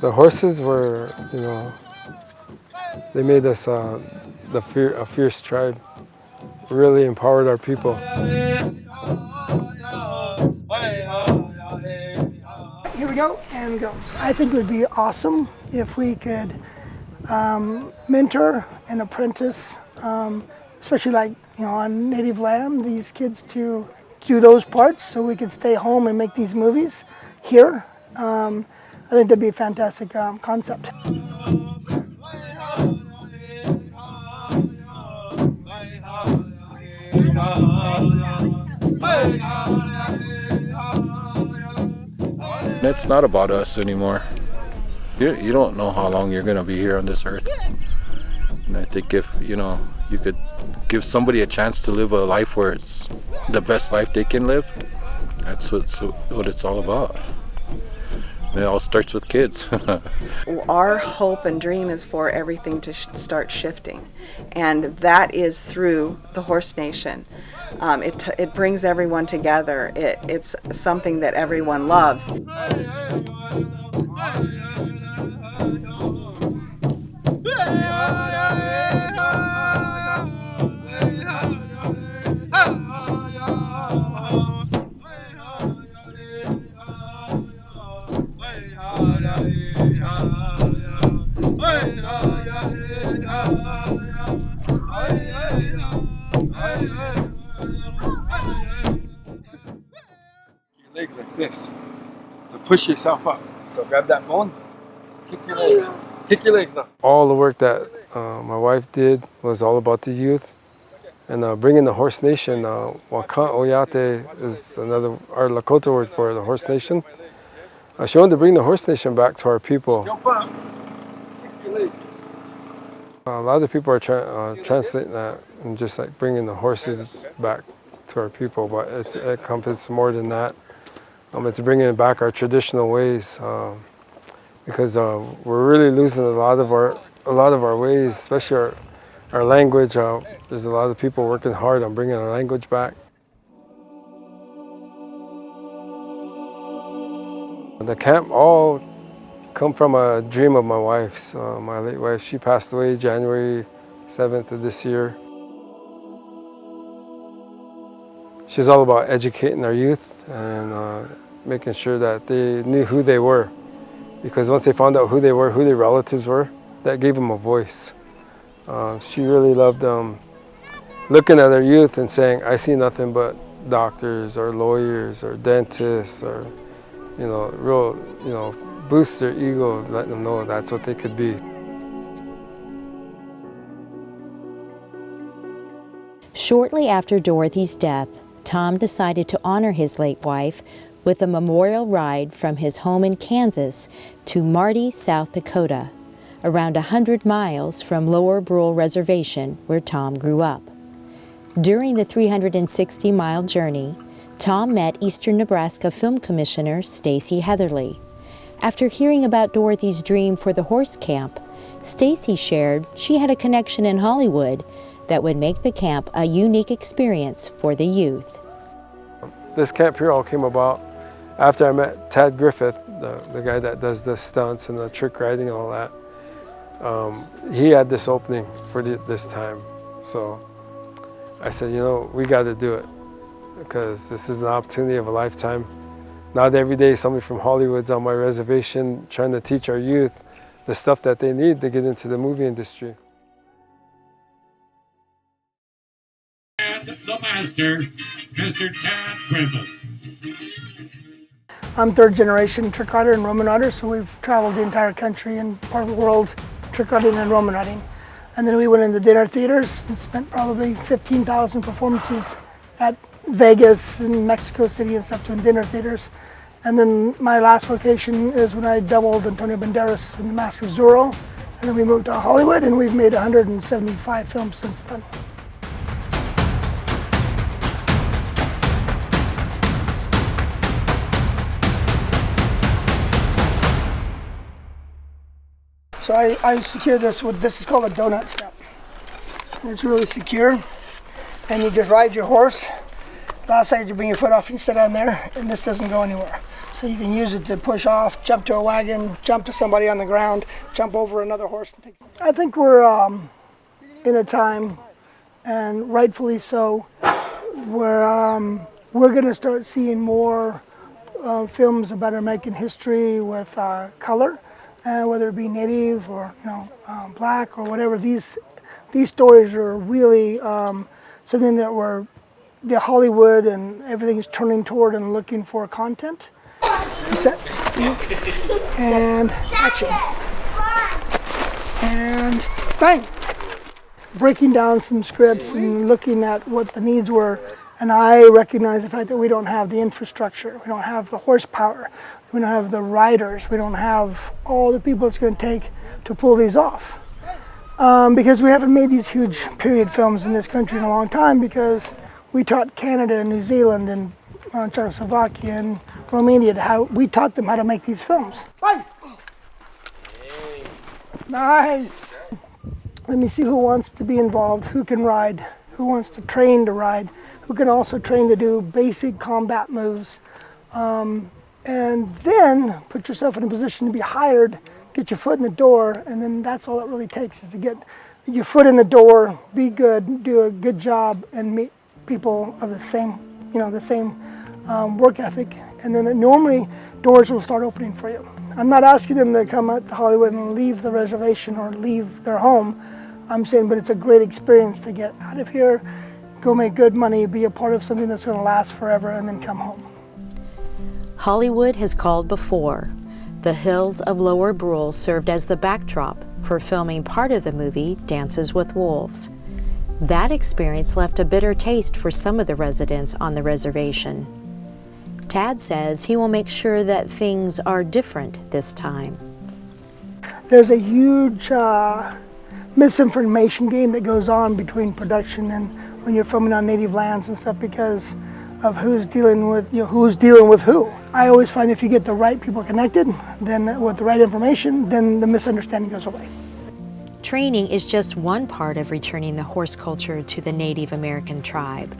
The horses were, they made us a fierce tribe. Really empowered our people. Here we go, and go. I think it would be awesome if we could mentor and apprentice, especially on native land, these kids to do those parts so we could stay home and make these movies here. I think that'd be a fantastic concept. It's not about us anymore. You don't know how long you're going to be here on this earth. And I think if, you could give somebody a chance to live a life where it's the best life they can live, that's what it's all about. It all starts with kids. Our hope and dream is for everything to start shifting, and that is through the Horse Nation. It brings everyone together. It's something that everyone loves. Your legs like this to push yourself up. So grab that bone, kick your legs. Kick your legs now. All the work that my wife did was all about the youth. And bringing the Horse Nation, Wakan Oyate is our Lakota word for the Horse Nation. She wanted to bring the Horse Nation back to our people. Jump up, kick your legs. A lot of people are translating that and just like bringing the horses back to our people, but it encompasses more than that. It's bringing back our traditional ways because we're really losing a lot of our ways, especially our language. There's a lot of people working hard on bringing our language back. The camp all come from a dream of my wife's. My late wife, she passed away January 7th of this year. She's all about educating our youth and making sure that they knew who they were. Because once they found out who they were, who their relatives were, that gave them a voice. She really loved looking at our youth and saying, I see nothing but doctors or lawyers or dentists or, boost their ego, letting them know that's what they could be. Shortly after Dorothy's death, Tom decided to honor his late wife with a memorial ride from his home in Kansas to Marty, South Dakota, around 100 miles from Lower Brule Reservation, where Tom grew up. During the 360-mile journey, Tom met Eastern Nebraska Film Commissioner Stacy Heatherly. After hearing about Dorothy's dream for the horse camp, Stacy shared she had a connection in Hollywood that would make the camp a unique experience for the youth. This camp here all came about after I met Tad Griffith, the guy that does the stunts and the trick riding and all that. He had this opening for this time. So I said, we got to do it because this is an opportunity of a lifetime. Not every day somebody from Hollywood's on my reservation trying to teach our youth the stuff that they need to get into the movie industry. And the master, Mr. Tad Griffith. I'm third generation trick rider and Roman rider, so we've traveled the entire country and part of the world trick riding and Roman riding. And then we went into dinner theaters and spent probably 15,000 performances at Vegas and Mexico City and stuff doing dinner theaters. And then my last location is when I doubled Antonio Banderas in The Mask of Zorro. And then we moved to Hollywood and we've made 175 films since then. So I secure this with, this is called a donut step. And it's really secure. And you just ride your horse. Last side you bring your foot off and you sit on there, and this doesn't go anywhere. So you can use it to push off, jump to a wagon, jump to somebody on the ground, jump over another horse. I think we're in a time, and rightfully so, where we're going to start seeing more films about American history with color, whether it be Native or Black or whatever. These stories are really something that the Hollywood and everything is turning toward and looking for content. Set. And action. And bang! Breaking down some scripts and looking at what the needs were. And I recognize the fact that we don't have the infrastructure, we don't have the horsepower, we don't have the riders, we don't have all the people it's going to take to pull these off. Because we haven't made these huge period films in this country in a long time, because we taught Canada and New Zealand and Czechoslovakia and Romania we taught them how to make these films. Bye. Nice. Let me see who wants to be involved, who can ride, who wants to train to ride, who can also train to do basic combat moves. And then put yourself in a position to be hired, get your foot in the door, and then that's all it really takes, is to get your foot in the door, be good, do a good job, and meet people of the same work ethic. And then normally doors will start opening for you. I'm not asking them to come out to Hollywood and leave the reservation or leave their home. I'm saying, but it's a great experience to get out of here, go make good money, be a part of something that's going to last forever, and then come home. Hollywood has called before. The hills of Lower Brule served as the backdrop for filming part of the movie Dances with Wolves. That experience left a bitter taste for some of the residents on the reservation. Tad says he will make sure that things are different this time. There's a huge misinformation game that goes on between production and when you're filming on native lands and stuff, because of who's dealing with who. I always find if you get the right people connected, then with the right information, then the misunderstanding goes away. Training is just one part of returning the horse culture to the Native American tribe.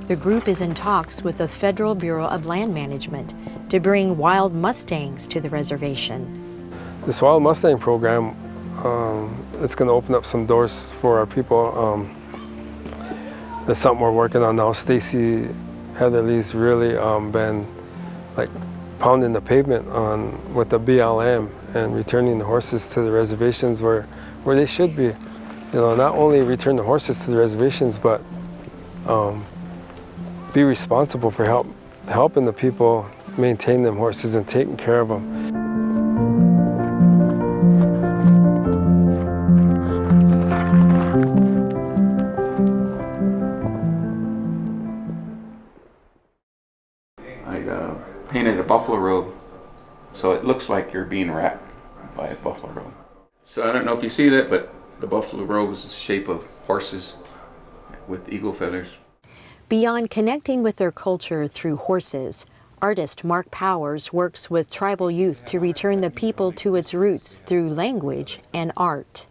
The group is in talks with the Federal Bureau of Land Management to bring wild Mustangs to the reservation. This Wild Mustang program, it's going to open up some doors for our people. That's something we're working on now. Stacy Heatherly's really been like pounding the pavement with the BLM and returning the horses to the reservations where they should be. Not only return the horses to the reservations, but be responsible for helping the people maintain them horses and taking care of them. I painted a buffalo robe so it looks like you're being wrapped by a buffalo robe. So I don't know if you see that, but the buffalo robe is the shape of horses with eagle feathers. Beyond connecting with their culture through horses, artist Mark Powers works with tribal youth to return the people to its roots through language and art.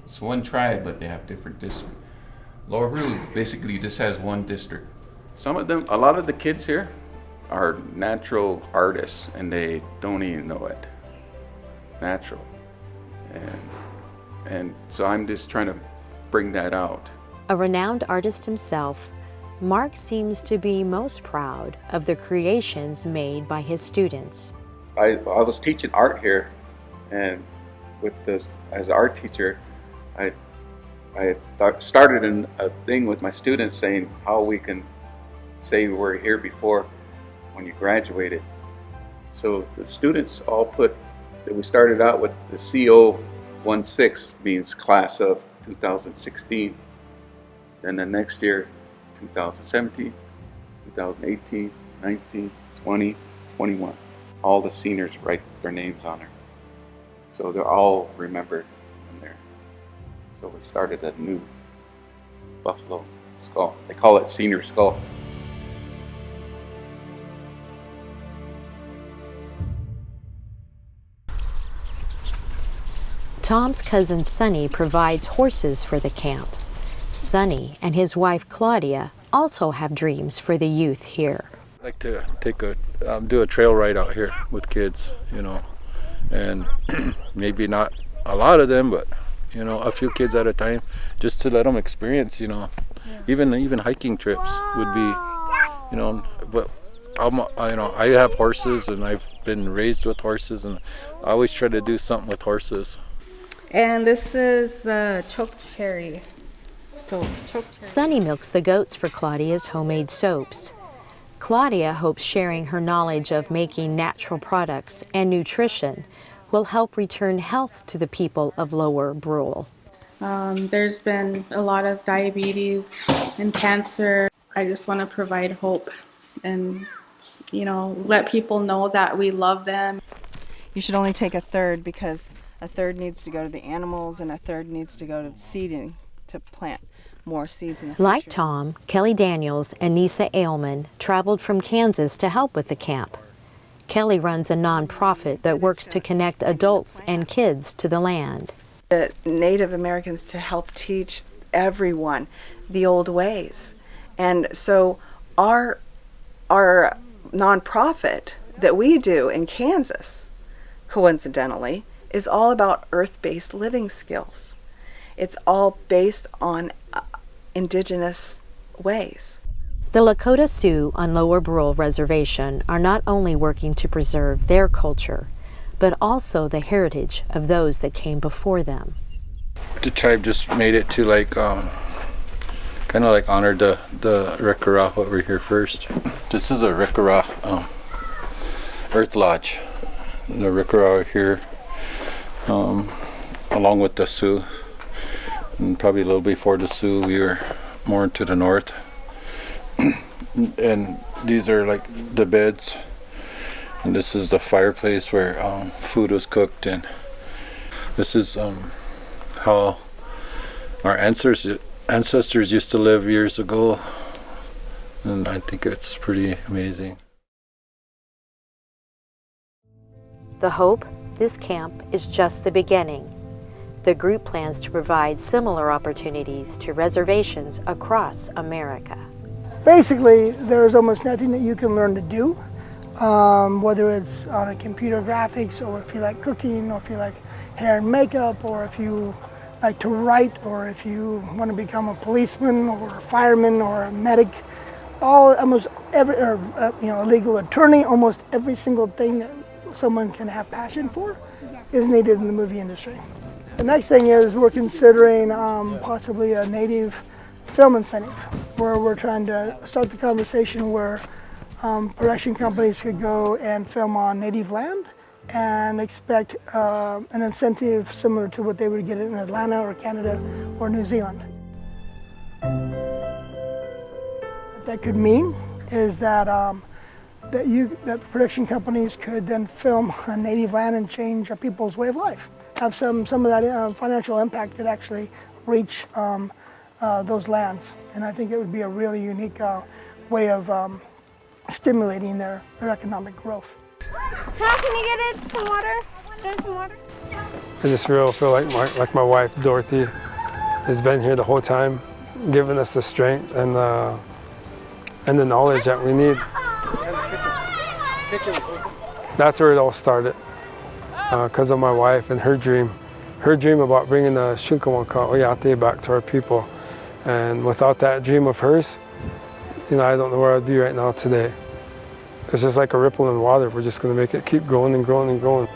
It's one tribe, but they have different districts. Lower Brule basically just has one district. Some of them, a lot of the kids here are natural artists, and they don't even know it. Natural. And so I'm just trying to bring that out. A renowned artist himself, Mark seems to be most proud of the creations made by his students. I was teaching art here, and as an art teacher, I started a thing with my students saying how we can say we were here before when you graduated. So the students all we started out with the CO16 means class of 2016. Then the next year, 2017, 2018, 19, 20, 21. All the seniors write their names on her. So they're all remembered in there. So we started a new buffalo skull. They call it senior skull. Tom's cousin Sonny provides horses for the camp. Sonny and his wife Claudia also have dreams for the youth here. I'd like to take a do a trail ride out here with kids, you know, and maybe not a lot of them, but you know, a few kids at a time, just to let them experience, you know, even hiking trips would be, you know, but I have horses and I've been raised with horses, and I always try to do something with horses. And this is the choke cherry. Sonny milks the goats for Claudia's homemade soaps. Claudia hopes sharing her knowledge of making natural products and nutrition will help return health to the people of Lower Brule. There's been a lot of diabetes and cancer. I just want to provide hope and, you know, let people know that we love them. You should only take a third, because a third needs to go to the animals and a third needs to go to seeding to plant more seeds in the future. Like Tom, Kelly Daniels and Nissa Aleman traveled from Kansas to help with the camp. Kelly runs a nonprofit that works to connect adults and kids to the land. The Native Americans to help teach everyone the old ways. And so our nonprofit that we do in Kansas, coincidentally, is all about earth-based living skills. It's all based on indigenous ways. The Lakota Sioux on Lower Brule Reservation are not only working to preserve their culture, but also the heritage of those that came before them. The tribe just made it to like, kind of like honored the Rikara over here first. This is a Rikara Earth Lodge. The Rikara are here, along with the Sioux. And probably a little before the Sioux, we were more to the north. And these are like the beds, and this is the fireplace where food was cooked, and this is how our ancestors used to live years ago, and I think it's pretty amazing. The hope, this camp is just the beginning. The group plans to provide similar opportunities to reservations across America. Basically, there is almost nothing that you can learn to do, whether it's on a computer graphics, or if you like cooking, or if you like hair and makeup, or if you like to write, or if you want to become a policeman or a fireman or a medic. Almost every, or a legal attorney, almost every single thing that someone can have passion for is needed in the movie industry. The next thing is we're considering possibly a native film incentive, where we're trying to start the conversation where production companies could go and film on native land and expect an incentive similar to what they would get in Atlanta or Canada or New Zealand. What that could mean is that that production companies could then film on native land and change people's way of life. Have some of that financial impact could actually reach those lands, and I think it would be a really unique way of stimulating their economic growth. Tom, can you get it some water? Drink some water? I just really feel like my wife Dorothy has been here the whole time, giving us the strength and the knowledge that we need. That's where it all started, because of my wife and her dream about bringing the Shunkawanka Oyate back to our people. And without that dream of hers, I don't know where I'd be right now today. It's just like a ripple in water. We're just going to make it keep growing and growing and growing.